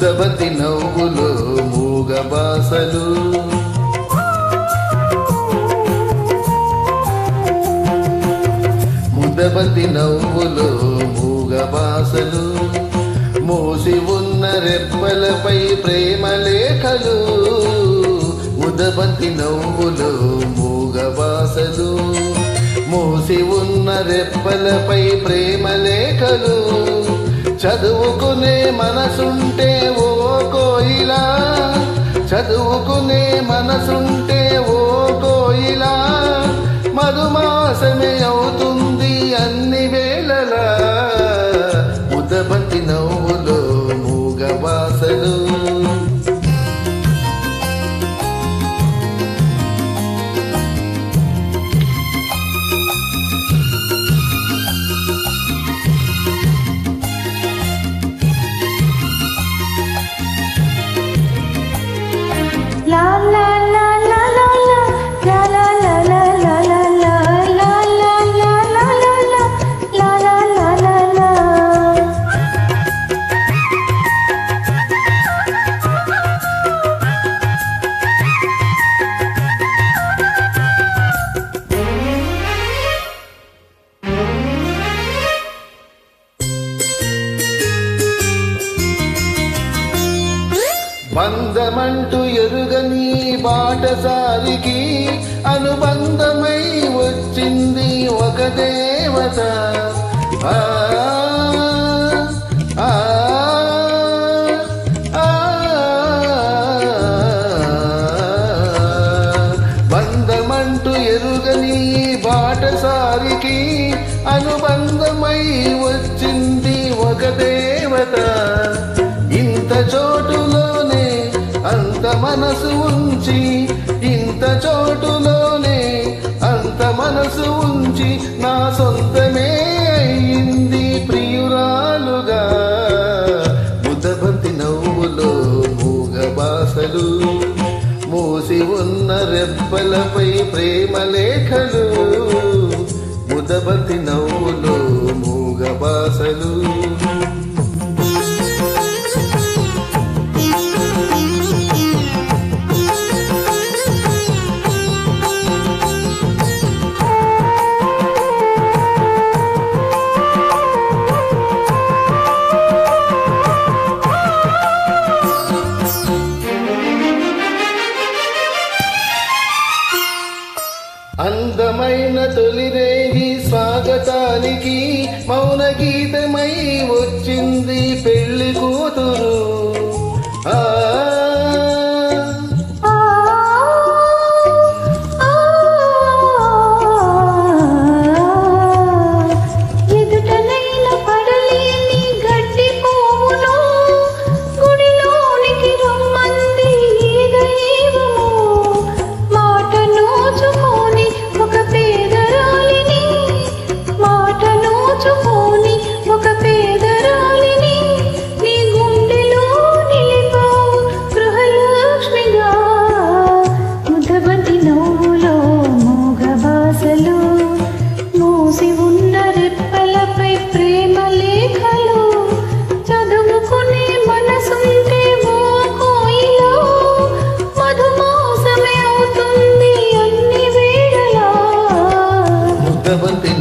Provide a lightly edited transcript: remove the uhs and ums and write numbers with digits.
ముదబతి నవ్వులో మూగ బాసలు ముదబతి నవ్వులో మూగ బాసలు మోసి ఉన్న రెప్పలపై ప్రేమ లేఖలు ముదబతి నవ్వులో మూగ బాసలు మోసి ఉన్న రెప్పలపై ప్రేమ లేఖలు చదువుకునే మనసుంటే ఓ కోయిలా చదువుకునే మనసుంటే ఓ కోయిలా మధుమాసమే అవుతుంది అన్ని వేళలా ముదబతి నవ్వులో మూగ బాసలు బంధమంటూ ఎరుగని బాటసారికి అనుబంధమై వచ్చింది ఒక దేవత బంధమంటూ ఎరుగని బాటసారికి అనుబంధమై వచ్చింది ఒక దేవత ఇంత చోటులోనే అంత మనసు ఉంచి ఇంత చోటులోనే అంత మనసు ఉంచి నా సొంతమే అయింది ప్రియురాలుగా ముదబతి నవ్వులో మూగ బాసలు మోసి ఉన్న రెప్పలపై ప్రేమ లేఖలు ముదబతి నవ్వులో మూగ బాసలు అందమైన తొలిరేగి స్వాగతానికి మౌన గీతమై వచ్చింది పెళ్లి కూతురు ముదబతి